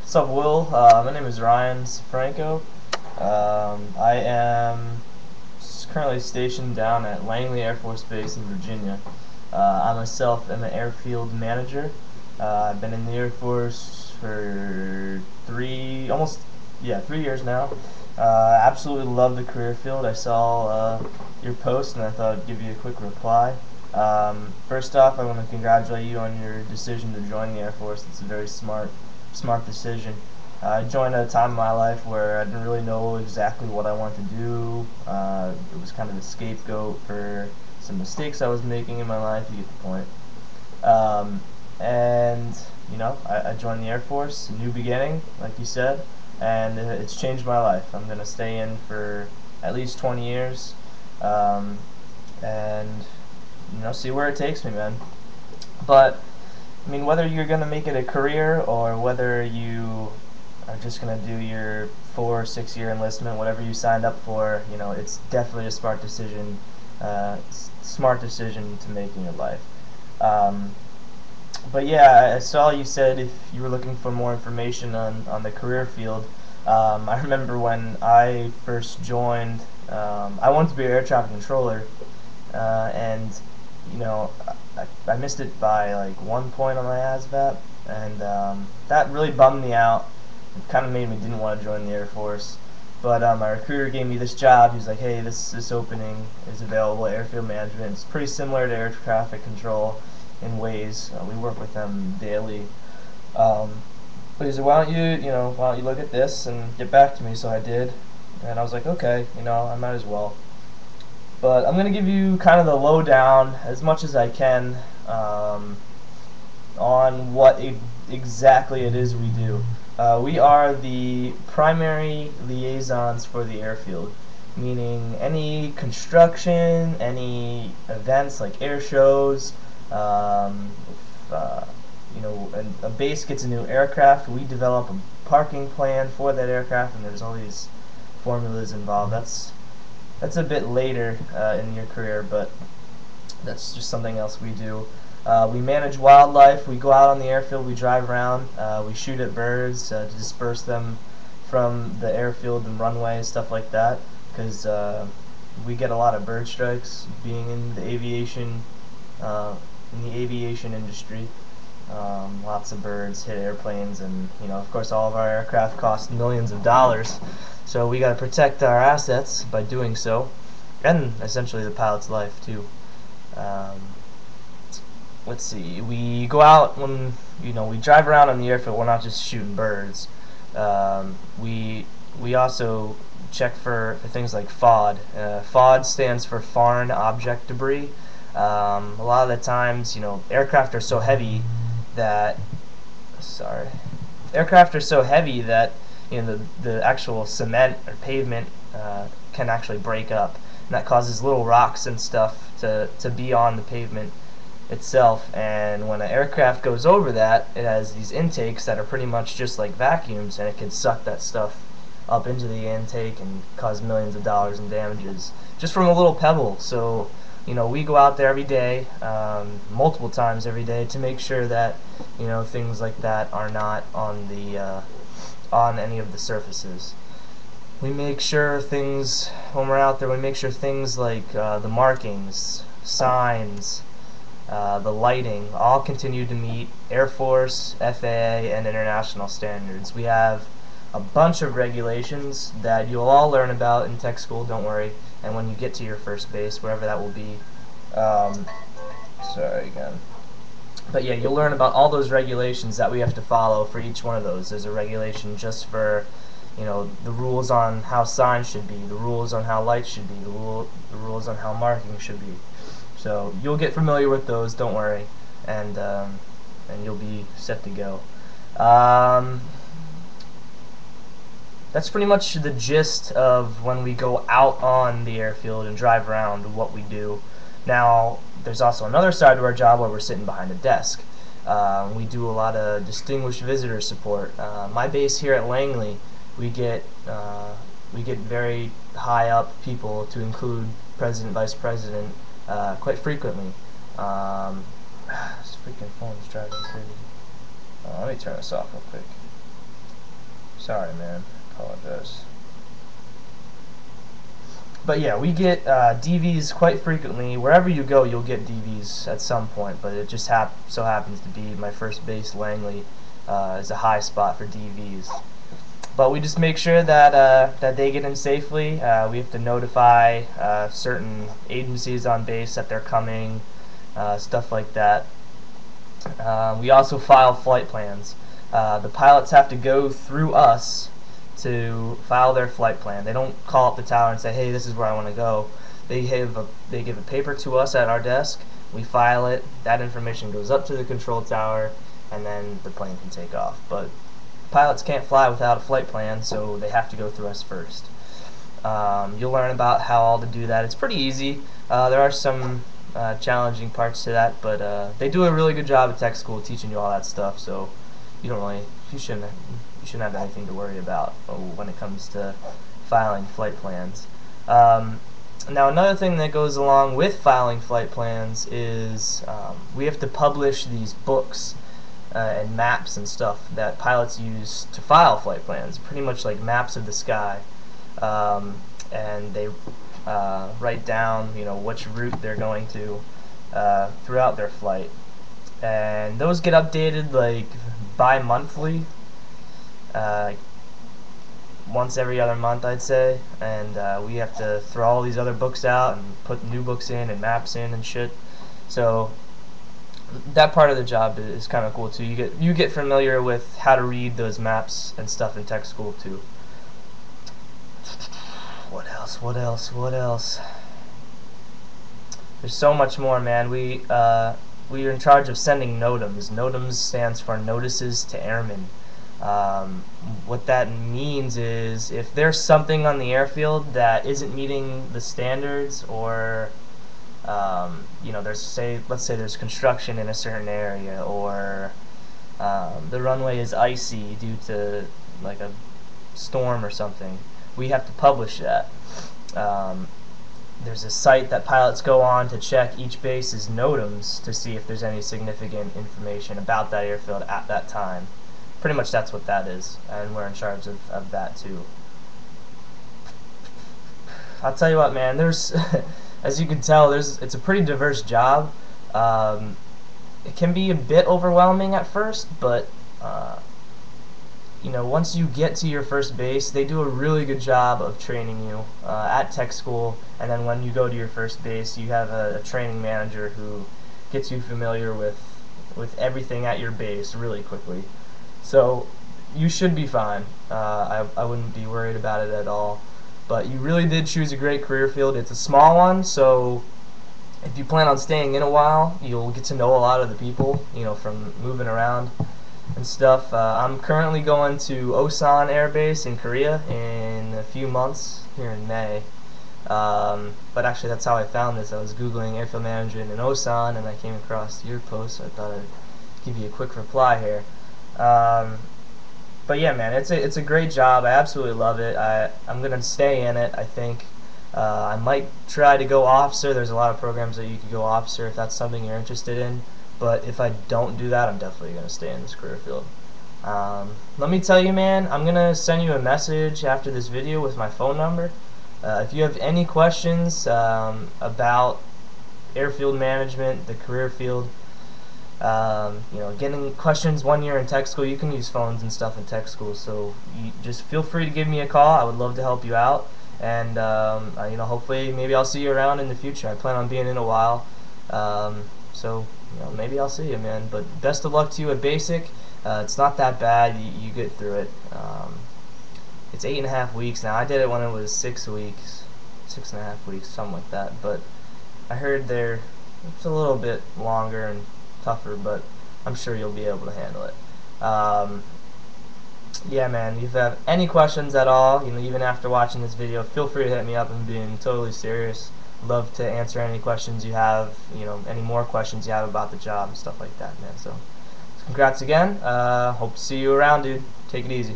What's up, Will? My name is Ryan Franco. I am currently stationed down at Langley Air Force Base in Virginia. I myself am an airfield manager. I've been in the Air Force for almost 3 years now. Absolutely love the career field. I saw your post and I thought I'd give you a quick reply. First off, I want to congratulate you on your decision to join the Air Force. It's a very smart decision. I joined at a time in my life where I didn't really know exactly what I wanted to do. It was kind of a scapegoat for some mistakes I was making in my life. You get the point. And I joined the Air Force, a new beginning, like you said, and it's changed my life. I'm gonna stay in for at least 20 years, and see where it takes me, man. But I mean, whether you're going to make it a career or whether you are just going to do your 4 or 6 year enlistment, whatever you signed up for, it's definitely a smart decision. To make in your life. But yeah, I saw you said if you were looking for more information on the career field. I remember when I first joined, I wanted to be an air traffic controller, and I missed it by like 1 point on my ASVAB, and that really bummed me out. It kind of made me didn't want to join the Air Force. But my recruiter gave me this job. He was like, "Hey, this opening is available at Airfield Management. It's pretty similar to air traffic control in ways. We work with them daily." But he said, "Why don't you look at this and get back to me?" So I did, and I was like, "Okay, I might as well." But I'm going to give you kind of the lowdown as much as I can on what exactly it is we do. We are the primary liaisons for the airfield, meaning any construction, any events like air shows, if, a base gets a new aircraft, we develop a parking plan for that aircraft, and there's all these formulas involved. That's a bit later in your career, but that's just something else we do. We manage wildlife. We go out on the airfield. We drive around. We shoot at birds to disperse them from the airfield and runway, stuff like that, because we get a lot of bird strikes being in the aviation industry. Lots of birds hit airplanes, and of course all of our aircraft cost millions of dollars, so we got to protect our assets by doing so, and essentially the pilot's life too. Let's see, we go out when we drive around on the airfield. We're not just shooting birds. We also check for things like FOD. FOD stands for Foreign Object Debris. A lot of the times, aircraft are so heavy that the actual cement or pavement can actually break up, and that causes little rocks and stuff to be on the pavement itself. And when an aircraft goes over that, it has these intakes that are pretty much just like vacuums, and it can suck that stuff up into the intake and cause millions of dollars in damages just from a little pebble. So we go out there every day, multiple times every day, to make sure that things like that are not on any of the surfaces. We make sure things, when we're out there, we make sure things like the markings, signs, the lighting, all continue to meet Air Force, FAA, and international standards. We have a bunch of regulations that you'll all learn about in tech school, don't worry, and when you get to your first base, wherever that will be. Sorry again. But yeah, you'll learn about all those regulations that we have to follow for each one of those. There's a regulation just for the rules on how signs should be, the rules on how lights should be, the rules on how marking should be. So you'll get familiar with those, don't worry, and you'll be set to go. That's pretty much the gist of when we go out on the airfield and drive around, what we do. Now, there's also another side to our job where we're sitting behind a desk. We do a lot of distinguished visitor support. My base here at Langley, we get very high up people, to include President, Vice President, quite frequently. This freaking phone's driving me crazy. Let me turn this off real quick. Sorry, man. Apologize. But yeah, we get DVs quite frequently. Wherever you go, you'll get DVs at some point. But it just so happens to be my first base, Langley, is a high spot for DVs. But we just make sure that they get in safely. We have to notify certain agencies on base that they're coming, stuff like that. We also file flight plans. The pilots have to go through us to file their flight plan. They don't call up the tower and say, "Hey, this is where I want to go." They give a paper to us at our desk. We file it. That information goes up to the control tower, and then the plane can take off. But pilots can't fly without a flight plan, so they have to go through us first. You'll learn about how all to do that. It's pretty easy. There are some challenging parts to that, but they do a really good job at tech school teaching you all that stuff. So you shouldn't have anything to worry about when it comes to filing flight plans. Now another thing that goes along with filing flight plans is we have to publish these books and maps and stuff that pilots use to file flight plans, pretty much like maps of the sky, and they write down which route they're going to throughout their flight, and those get updated like bi-monthly, once every other month I'd say, and we have to throw all these other books out and put new books in and maps in and shit. So that part of the job is kind of cool too. You get familiar with how to read those maps and stuff in tech school too. What else? There's so much more, man. We are in charge of sending NOTAMs. NOTAMs stands for Notices to Airmen. What that means is if there's something on the airfield that isn't meeting the standards, or let's say there's construction in a certain area, or the runway is icy due to like a storm or something, we have to publish that. There's a site that pilots go on to check each base's NOTAMs to see if there's any significant information about that airfield at that time. Pretty much that's what that is, and we're in charge of that too. I'll tell you what, man, there's as you can tell, it's a pretty diverse job. It can be a bit overwhelming at first, but once you get to your first base, they do a really good job of training you at tech school, and then when you go to your first base, you have a training manager who gets you familiar with everything at your base really quickly. So you should be fine. I wouldn't be worried about it at all. But you really did choose a great career field. It's a small one, so if you plan on staying in a while, you'll get to know a lot of the people, from moving around and stuff. I'm currently going to Osan Air Base in Korea in a few months, here in May. But actually that's how I found this. I was Googling airfield management in Osan, and I came across your post, so I thought I'd give you a quick reply here. But yeah, man, it's a great job. I absolutely love it. I'm gonna stay in it, I think. I might try to go officer. There's a lot of programs that you could go officer if that's something you're interested in. But if I don't do that, I'm definitely gonna stay in this career field. Let me tell you, man, I'm gonna send you a message after this video with my phone number. If you have any questions about airfield management, the career field, getting questions 1 year in tech school, you can use phones and stuff in tech school, so you just feel free to give me a call. I would love to help you out, and hopefully maybe I'll see you around in the future. I plan on being in a while, so maybe I'll see you, man. But best of luck to you at basic. It's not that bad. You get through it. It's 8.5 weeks now. I did it when it was 6 weeks, 6.5 weeks, something like that. But I heard it's a little bit longer and tougher, but I'm sure you'll be able to handle it. Yeah, man, if you have any questions at all, even after watching this video, feel free to hit me up. I'm being totally serious. Love to answer any questions you have, any more questions you have about the job and stuff like that, man. So congrats again. Hope to see you around, dude. Take it easy.